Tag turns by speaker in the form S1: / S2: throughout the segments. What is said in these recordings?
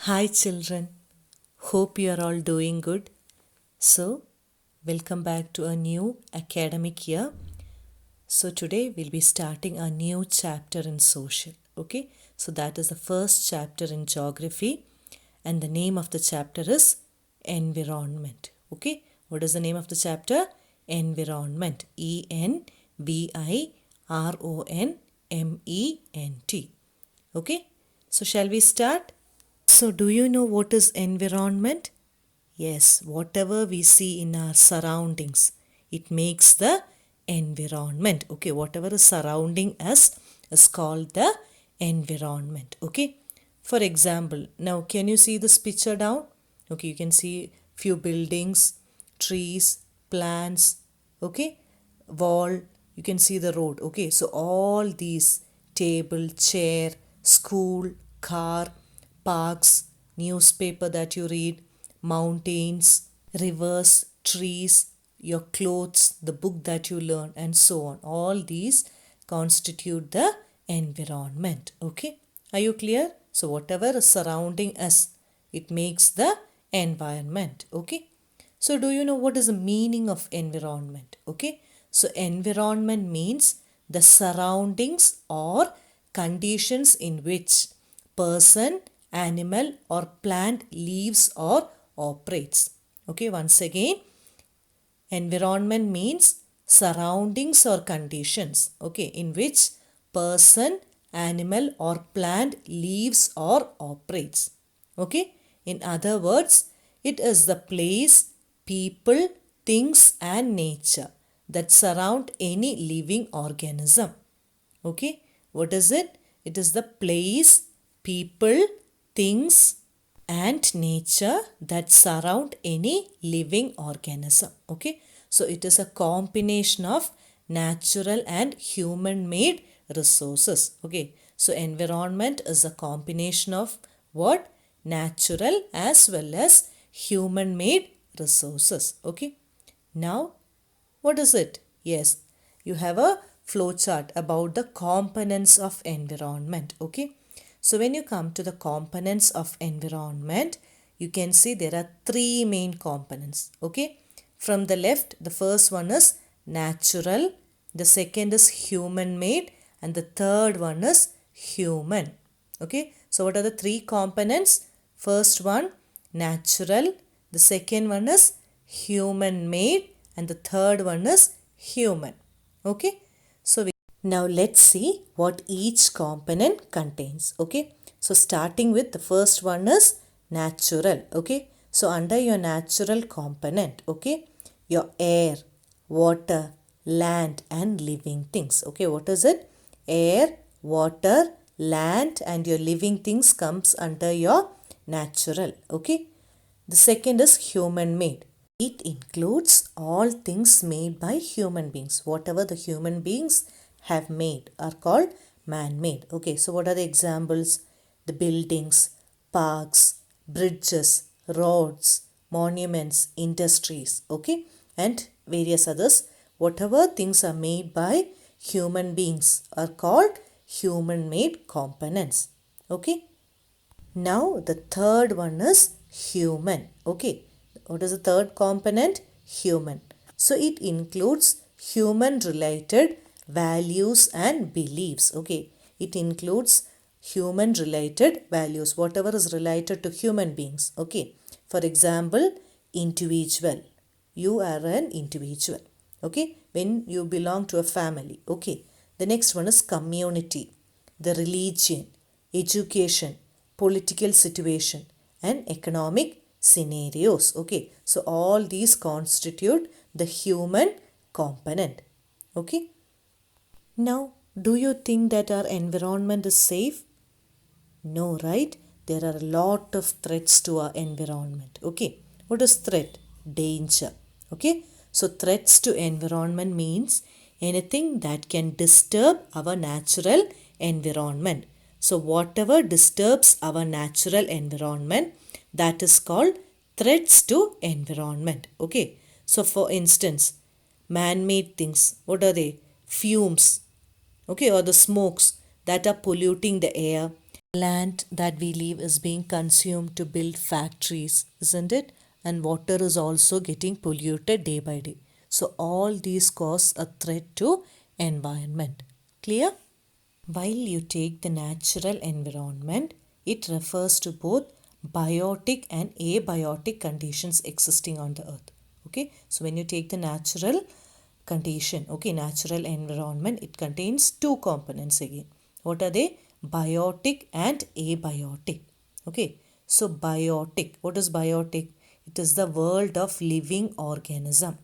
S1: Hi, children. Hope you are all doing good. So, welcome back to a new academic year. So, today we'll be starting a new chapter in social. Okay, so that is the first chapter in geography, and the name of the chapter is environment. Okay, what is the name of the chapter? Environment. ENVIRONMENT. Okay, so shall we start? So, do you know what is environment? Yes, whatever we see in our surroundings, it makes the environment. Okay, whatever is surrounding us is called the environment. Okay, for example, now can you see this picture down? Okay, you can see few buildings, trees, plants, okay, wall, you can see the road. Okay, so all these table, chair, school, car, parks, newspaper that you read, mountains, rivers, trees, your clothes, the book that you learn, and so on. All these constitute the environment. Okay, are you clear? So, whatever is surrounding us, it makes the environment. Okay, so do you know what is the meaning of environment? Okay, so environment means the surroundings or conditions in which person, animal, or plant lives or operates. Okay, once again, environment means surroundings or conditions, okay, in which person, animal, or plant lives or operates. Okay, in other words, it is the place, people, things, and nature that surround any living organism. Okay, what is it? It is the place, people, things, and nature that surround any living organism. Okay, so it is a combination of natural and human made resources. Okay, so environment is a combination of what? Natural as well as human made resources. Okay, now what is it? Yes, you have a flowchart about the components of environment. Okay, so when you come to the components of environment, you can see there are three main components. Okay, from the left, the first one is natural, the second is human made, and the third one is human. Okay, so what are the three components? First one, natural, the second one is human made, and the third one is human. Okay, so now let's see what each component contains. Okay, so starting with the first one is natural. Okay, so under your natural component, okay, your air, water, land, and living things. Okay, what is it? Air, water, land, and your living things comes under your natural. Okay, the second is human made. It includes all things made by human beings. Whatever the human beings have made are called man-made. Okay, so what are the examples? The buildings, parks, bridges, roads, monuments, industries, okay, and various others. Whatever things are made by human beings are called human-made components. Okay. Now the third one is human. Okay. What is the third component? Human. So it includes human related values and beliefs. Okay. It includes human related values, whatever is related to human beings. Okay. For example, individual. You are an individual. Okay. When you belong to a family. Okay. The next one is community, the religion, education, political situation, and economic scenarios. Okay, so all these constitute the human component. Okay, now do you think that our environment is safe? No, right? There are a lot of threats to our environment. Okay, what is threat? Danger. Okay, so threats to environment means anything that can disturb our natural environment. So whatever disturbs our natural environment, that is called threats to environment. Okay, so for instance, man-made things, what are they? Fumes, okay, or the smokes that are polluting the air, Land that we live is being consumed to build factories, isn't it? And water is also getting polluted day by day. So all these cause a threat to environment. Clear? While you take the natural environment, it refers to both biotic and abiotic conditions existing on the earth. Okay, so when you take the natural condition, okay, natural environment, it contains two components again. What are they? Biotic and abiotic. Okay, so biotic, what is biotic? It is the world of living organism.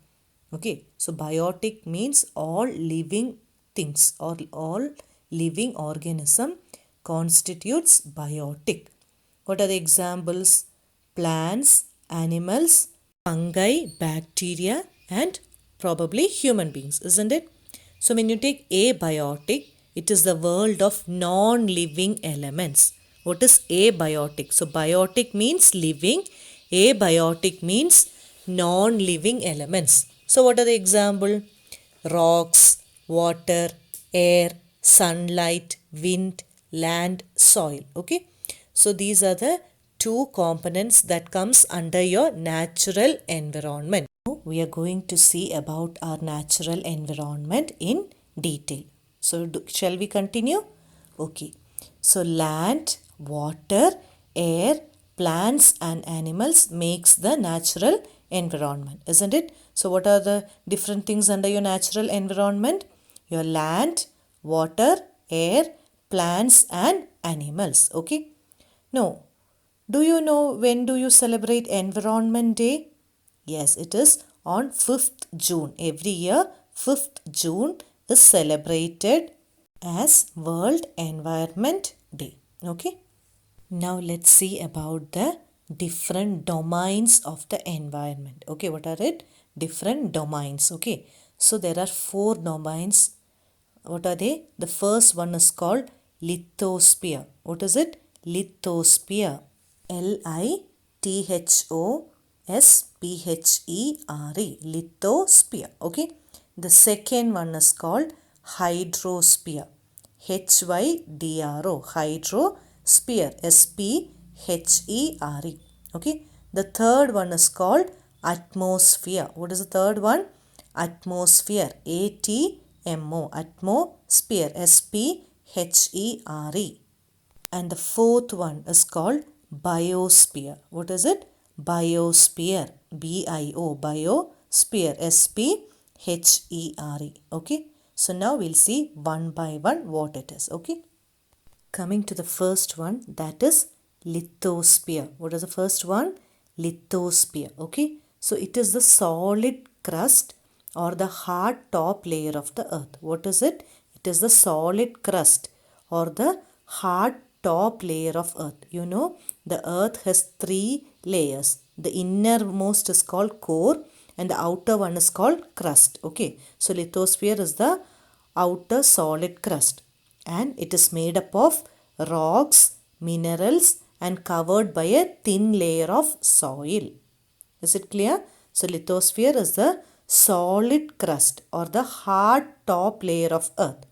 S1: Okay, so biotic means all living things or all living organism constitutes biotic. What are the examples? Plants, animals, fungi, bacteria, and probably human beings, isn't it? So when you take abiotic, it is the world of non-living elements. What is abiotic? So biotic means living, abiotic means non-living elements. So what are the example? Rocks, water, air, sunlight, wind, land, soil. Okay. So these are the two components that comes under your natural environment. Now we are going to see about our natural environment in detail. So shall we continue? Okay. So land, water, air, plants and animals makes the natural environment, isn't it? So what are the different things under your natural environment? Your land, water, air, plants and animals. Okay. Now, do you know when do you celebrate Environment Day? Yes, it is on 5th June. Every year, 5th June is celebrated as World Environment Day. Okay. Now let's see about the different domains of the environment. Okay, what are it? Different domains. Okay. So there are 4 domains. What are they? The first one is called lithosphere. What is it? Lithosphere. Lithosphere. Lithosphere. Okay. The second one is called hydrosphere. Hydro. Hydrosphere. Sphere. Okay. The third one is called atmosphere. What is the third one? Atmosphere. ATMO. Atmosphere. Sphere. And the fourth one is called biosphere. What is it? Biosphere. BIO. Biosphere. SPHERE. Okay. So now we'll see one by one what it is. Okay. Coming to the first one, that is lithosphere. What is the first one? Lithosphere. Okay. So it is the solid crust or the hard top layer of the earth. What is it? It is the solid crust or the hard top layer of earth. You know, the earth has 3 layers. The innermost is called core and the outer one is called crust. Okay. So lithosphere is the outer solid crust and it is made up of rocks, minerals and covered by a thin layer of soil. Is it clear? So lithosphere is the solid crust or the hard top layer of earth.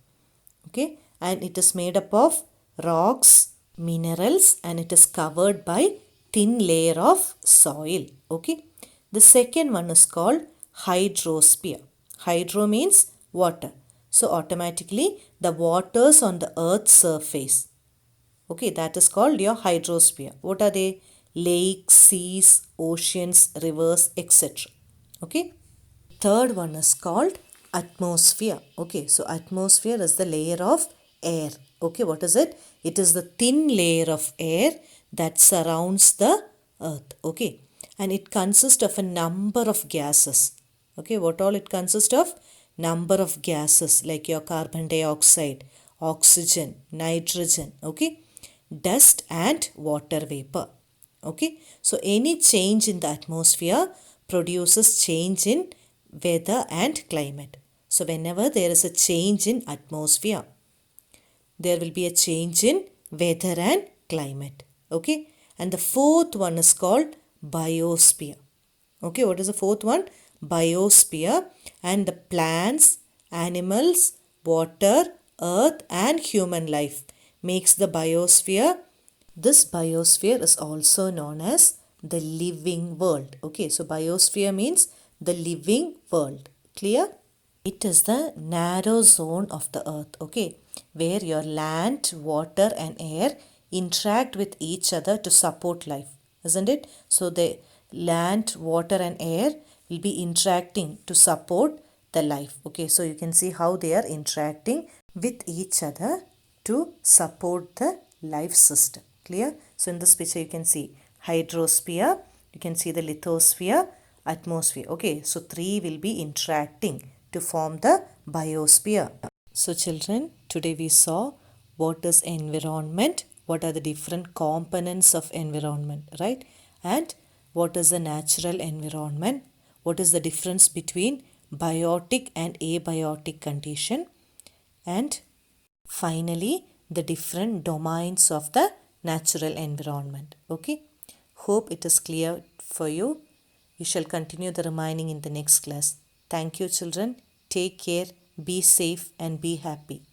S1: Okay, and it is made up of rocks, minerals and it is covered by thin layer of soil. Okay, the second one is called hydrosphere. Hydro means water. So automatically the waters on the earth's surface. Okay, that is called your hydrosphere. What are they? Lakes, seas, oceans, rivers, etc. Okay. Third one is called atmosphere. Okay, so atmosphere is the layer of air. Okay, what is it? It is the thin layer of air that surrounds the earth. Okay, and it consists of a number of gases. Okay, what all it consists of? Number of gases like your carbon dioxide, oxygen, nitrogen. Okay, dust and water vapor. Okay, so any change in the atmosphere produces change in weather and climate. So whenever there is a change in atmosphere, there will be a change in weather and climate. Okay, and the fourth one is called biosphere. Okay, what is the fourth one? Biosphere, and the plants, animals, water, earth and human life makes the biosphere This biosphere is also known as the living world. Okay, so biosphere means the living world. Clear? It is the narrow zone of the earth, okay, where your land, water, and air interact with each other to support life, isn't it? So the land, water, and air will be interacting to support the life. Okay, so you can see how they are interacting with each other to support the life system. Clear? So in this picture you can see hydrosphere, you can see the lithosphere, atmosphere. Okay, so three will be interacting to form the biosphere. So children, today we saw what is environment, what are the different components of environment, right? And what is the natural environment, what is the difference between biotic and abiotic condition, and finally the different domains of the natural environment. Okay, hope it is clear for you. We shall continue the remaining in the next class. Thank you children. Take care, be safe and be happy.